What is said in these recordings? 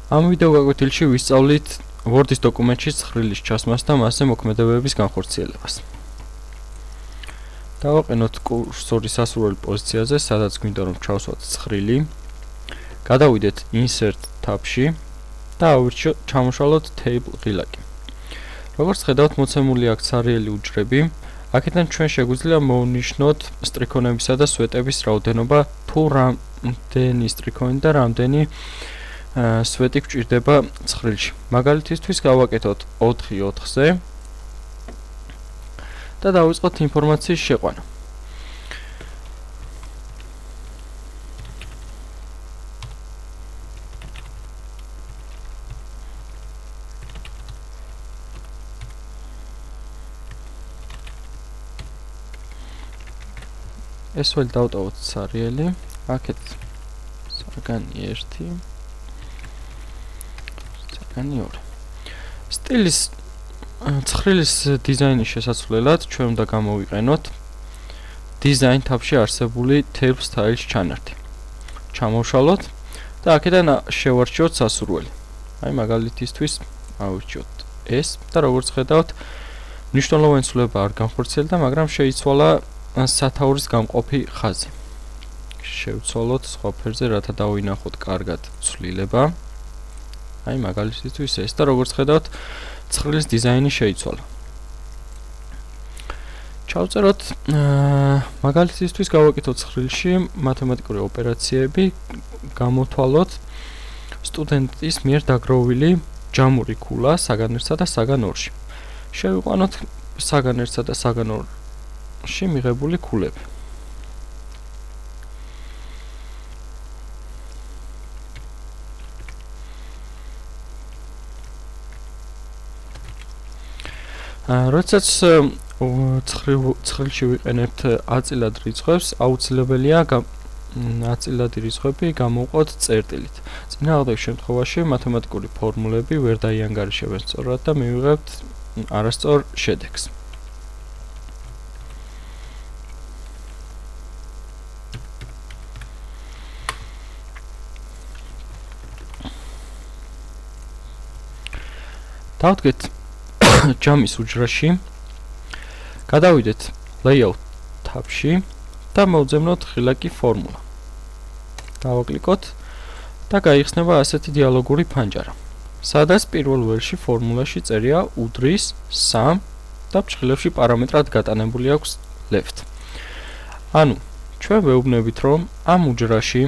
ამ ვიდეო გაკვეთილში ვისწავლით Word-ის დოკუმენტში ცხრილის ჩასმას და მასზე მოქმედებების განხორციელებას. დავაყენოთ კურსორი სასურველი პოზიციაზე, სადაც გვინდა რომ ჩავსვათ ცხრილი. გადავიდეთ Insert tab-ში და ჩამოშალოთ Table ღილაკი. როგორც ხედავთ, მოცემული აქ სარიელი უჯრები. აქედან ჩვენ შეგვიძლია მოვნიშნოთ სტრიქონებისა და სვეტების რაოდენობა, თუ რამდენი სტრიქონი და რამდენი სვეტი გვჭირდება ცხრილში. მაგალითისთვის გავაკეთოთ 4-4-ზე და დავიწყოთ ინფორმაციის შეყვანა. ეს վել დავტოვოთ სარიელი, აქეთ საგანი 1, საგანი 2. სტილის ცხრილის დიზაინის შესაძლებლად ჩვენ უნდა გამოვიყენოთ Design tab-ში არსებული Table Styles ჩანართი. ჩამოვშალოთ და აქედან შევარჩიოთ სასურველი. აი მაგალითისთვის ავირჩიოთ ეს და როგორც ხედავთ, მნიშვნელოვანი ცვლილება არ განხორციელდა, მაგრამ შეიცვალა სათაურის გამყოფი ხაზი. შევცვალოთ სხვა ფერზე, რათა დავინახოთ კარგად ცვლილება. აი მაგალითისთვის ეს და როგორც ხედავთ, ცხრილის დიზაინი შეიცვალა. ჩავწეროთ მაგალითისთვის გავაკეთოთ ცხრილში მათემატიკური ოპერაციები, გამოვთვალოთ სტუდენტის მიერ დაგროვილი ჯამური ქულა საგან 1-სა და საგან 2-ში. შევიყვანოთ საგან 1-სა და საგან 2-ში მიღებული ქულები. როდესაც ცხრილში ვიყენებთ აწილად რიცხვებს, აუცილებელია აწილადი რიცხვები გამოვყოთ წერტილით. წინააღმდეგ შემთხვევაში მათემატიკური ფორმულები ვერ დაიანგარიშებენ სწორად და მივიღებთ არასწორ შედეგს. დავდგეთ ჯამის უჯრაში, გადავიდეთ Layout tab-ში და მოვძებნოთ ღილაკი ფორმულა. დავაკლიკოთ და გაიხსნება ასეთი დიალოგური ფანჯარა, სადაც პირველ ველში ფორმულაში წერია უდრის 3 და ფრჩხილებში პარამეტრად გატანებული აქვს left. ანუ ჩვენ ვეუბნებით, რომ ამ უჯრაში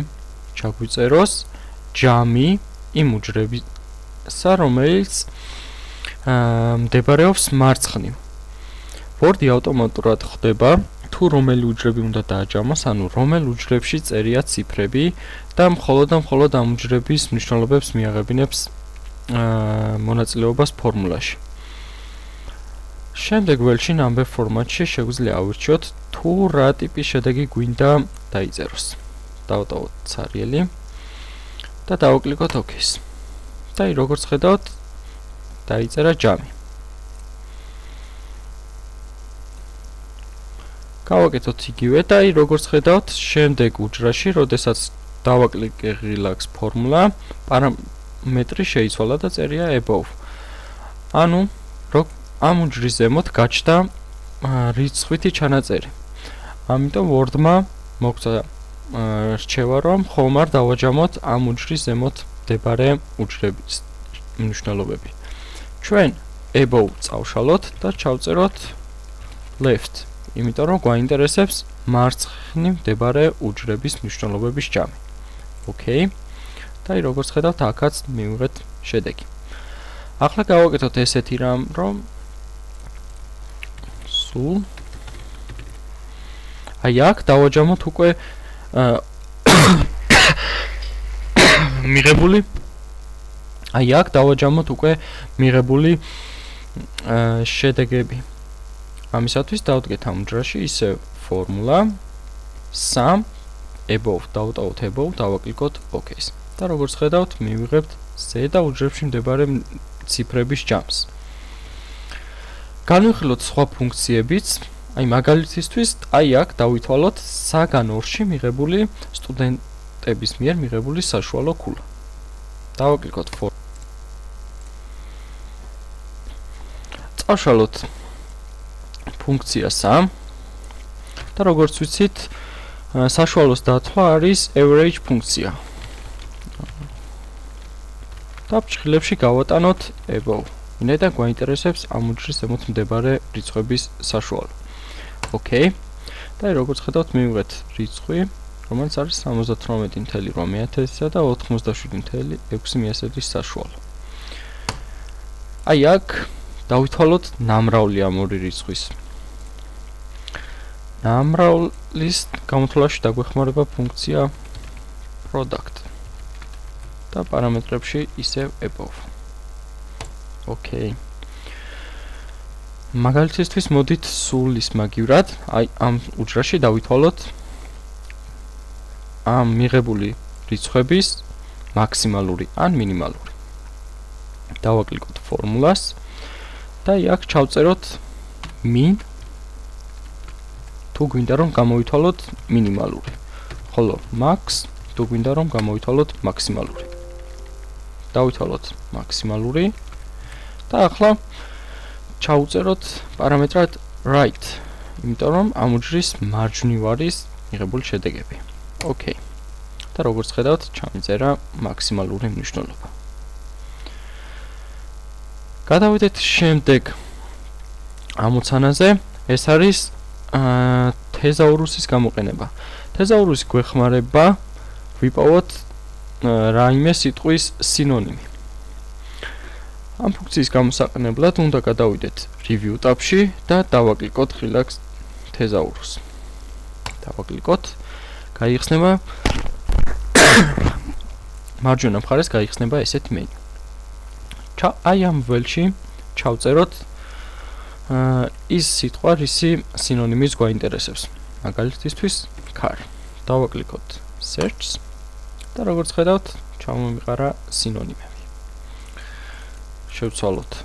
ჩაგვიწეროს ჯამი იმ უჯრებისა, რომელიც მდებარეობს მარცხნივ. Word-ი ავტომატურად ხვდება თუ რომელი უჯრები უნდა დააჯამოს, ანუ რომელ უჯრებში წერია ციფრები და მხოლოდ ამ უჯრების მნიშვნელობებს მიაღებინებს მონაწილეობას ფორმულაში. შემდეგ ველში number ფორმატში შეგვიძლია ავირჩიოთ თუ რა ტიპის შედეგი გვინდა დაიწეროს. დავტოვოთ სარიელი და დავაკლიკოთ OK-ს. და როგორც ხედავთ, დაიწერა ჯამი. გავაკეთოთ იგივე და როგორც ხედავთ, შემდეგ უჯრაში, როდესაც დავაკლიკე ღილაკს ფორმულა, პარამეტრი შეიცვალა და წერია above. ანუ ამ უჯრის ზემოთ გაჩნდა რიცხვითი ჩანაწერი. ამიტომ Word-მა მოგცა რჩევა, რომ ხომ არ დავაჯამოთ ამ უჯრის ზემოთ მდებარე უჯრების მნიშვნელობები. ჩვენ above წავშალოთ და ჩავწეროთ left, იმიტომ რომ გვაინტერესებს მარცხნივ მდებარე უჯრების მნიშვნელობების ჯამი. OK. და როგორც ხედავთ, აქაც მივიღეთ შედეგი. ახლა გავაკეთოთ ესეთი რამ, რომ სულ აი აქ დავაჯამოთ უკვე მიღებული მიღებული შედეგები. ამისათვის დავდგეთ ამ უჯრაში ისევ ფორმულა 3 above, დავტოვოთ above, დავაკლიკოთ OK-ს. და როგორც ხედავთ, მივიღებთ ზედა უჯრებში მდებარე ციფრების ჯამს. განვიხილოთ სხვა ფუნქციებიც, აი მაგალითისთვის, აი აქ დავითვალოთ საგან 2-ში მიღებული სტუდენტების მიერ მიღებული საშუალო ქულა. დავაკლიკოთ წავშალოთ ფუნქცია 3 და როგორც ვიცით, საშუალოს დათვლა არის average ფუნქცია. და ფრჩხილებში გავატანოთ above. ვინაიდან გვაინტერესებს ამ უჯრის ზემოთ მდებარე რიცხვების საშუალო. Okay. და როგორც ხედავთ, მივიღეთ რიცხვი, რომელიც არის 78.8 და 97.6 საშუალო. აი აქ დავითვალოთ ნამრავლი ამ ორი რიცხვის. ნამრავლის გამოთვლაში დაგვეხმარება ფუნქცია product და პარამეტრებში ისევ above. Okay. მაგალითისთვის მოდით სულ ის მაგივრად, აი ამ უჯრაში დავითვალოთ ამ მიღებული რიცხვების მაქსიმალური ან მინიმალური. დავაკლიკოთ ფორმულას და აქ ჩავწეროთ min თუ გვინდა რომ გამოვითვალოთ მინიმალური, ხოლო max თუ გვინდა რომ გამოვითვალოთ მაქსიმალური. დავითვალოთ მაქსიმალური და ახლა ჩავწეროთ პარამეტრად right, იმიტომ რომ ამ უჯრის მარჯვნივ არის მიღებული შედეგები. Okay. და როგორც ხედავთ, ჩამიწერა მაქსიმალური მნიშვნელობა. გადავიდეთ შემდეგ ამოცანაზე, ეს არის თეზაურუსის გამოყენება. თეზაურუსი გვეხმარება ვიპოვოთ რაიმე სიტყვის სინონიმი. ამ ფუნქციის გამოსაყენებლად უნდა გადავიდეთ review tab-ში და დავაკლიკოთ relax თეზაურუსს. დავაკლიკოთ, გაიხსნება მარჯვენა მხარეს გაიხსნება ესეთი მენიუ. აი ამ ველში ჩავწეროთ ის სიტყვა, რისი სინონიმის გვაინტერესებს. მაგალითისთვის car. დავაკლიკოთ search და როგორც ხედავთ, ჩამომიყარა სინონიმები. შევცვალოთ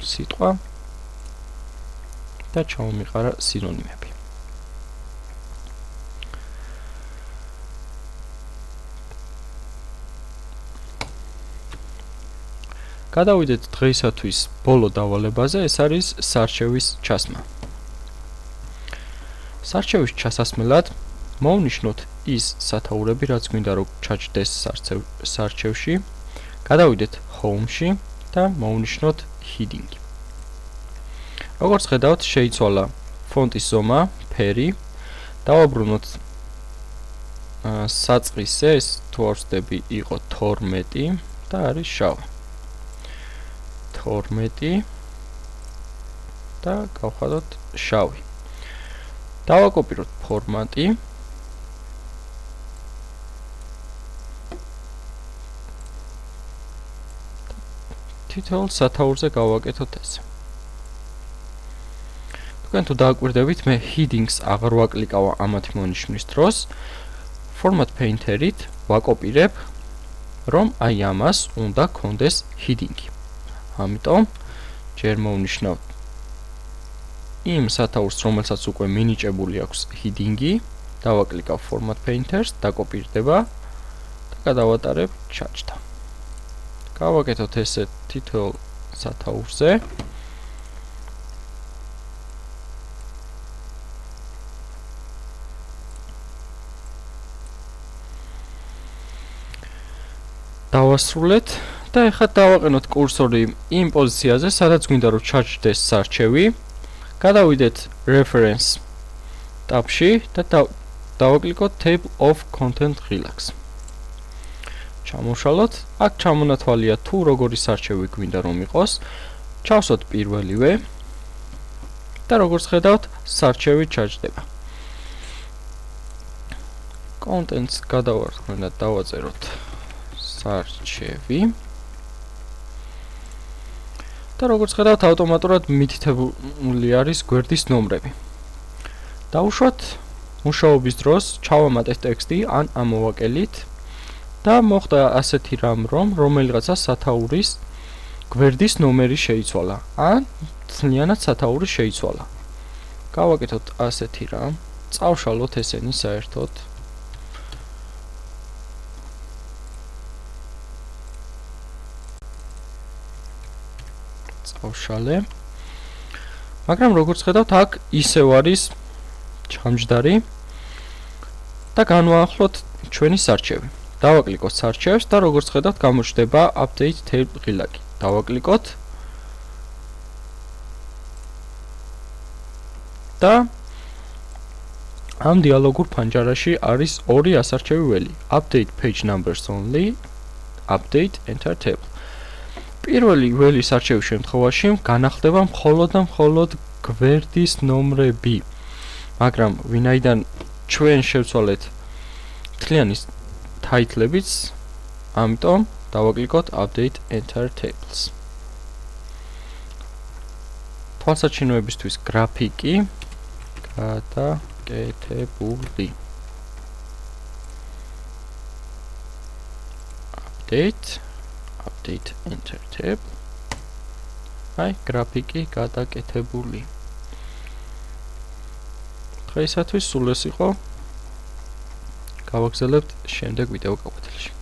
სიტყვა და ჩამომიყარა სინონიმები. გადავიდეთ დღეისათვის ბოლო დავალებაზე, ეს არის სარჩევის ჩასმა. სარჩევის ჩასასმელად მოვნიშნოთ ის სათაურები, რაც გვინდა რომ ჩაჯდეს სარჩევში. გადავიდეთ home-ში და მოვნიშნოთ heading. როგორც ხედავთ, შეიცვალა ფონტის ზომა, ფერი. დავაბრუნოთ საწყისზე, ეს თუ არ ვცდები, იყო 12 და არის შავი. 12 და გავხადოთ შავი. დავაკოპიროთ ფორმატი. თითოეულ სათაურზე გავაკეთოთ ესე. თქვენ თუ დააკვირდებით, მე headings აღარ ვაკლიკავა ამათი მონიშნვის დროს, format painter-ით ვაკოპირებ, რომ აი ამას უნდა გქონდეს heading-ი. ამიტომ ჯერ მოვნიშნავ იმ სათაურს, რომელსაც უკვე მინიჭებული აქვს heading-ი, დავაკლიკავ format painter-ს, დაკოპირდება და გადავატარებ charge-და. გავაკეთოთ ესე თითოეულ სათაურზე. დავასრულეთ და ეხლა დავაყენოთ კურსორი იმ პოზიციაზე, სადაც გვინდა რომ ჩაჯდეს სარჩევი. გადავიდეთ reference tab-ში და დავაკლიკოთ table of content relax. ჩამოვშალოთ, აქ ჩამონათვალია თუ როგორი სარჩევი გვინდა რომ იყოს. ჩავსვათ პირველივე და როგორც ხედავთ, სარჩევი ჩაჯდება. contents გადავარქმევ და დავაწეროთ სარჩევი. და როგორც ხედავთ, ავტომატურად მითითებული არის გვერდის ნომრები. დავუშვათ მუშაობის დროს ჩავამატეთ ტექსტი ან ამოვაკელით და მოხდა ასეთი რამ, რომ რომელიღაცა სათაურის გვერდის ნომერი შეიცვალა ან თლიანად სათაური შეიცვალა. გავაკეთოთ ასეთი რამ, წავშალოთ ესენი საერთოდ. წავშალე. მაგრამ როგორც ხედავთ, აქ ისევ არის ჩამჯდარი და განვაახლოთ ჩვენი სარჩევი. დავაკლიკოთ სარჩევს და როგორც ხედავთ, გამოჩნდება update table ღილაკი. დავაკლიკოთ და ამ დიალოგურ ფანჯარაში არის ორი ასარჩევი ველი. Update page numbers only, update enter table. პირველი ველის არჩევის შემთხვევაში განახლდება მხოლოდ და მხოლოდ გვერდის ნომრები. მაგრამ ვინაიდან ჩვენ შევცვალეთ მთლიანი title-ებიც, ამიტომ დავაკლიკოთ update enter tables. თვალსაჩინოებისთვის გრაფიკი გადაკეთებული. update enter table. აი, გრაფიკი გადაკეთებული. დღეისათვის სულ ეს იყო. გავაგზავნებთ შემდეგ ვიდეო გაკვეთილში.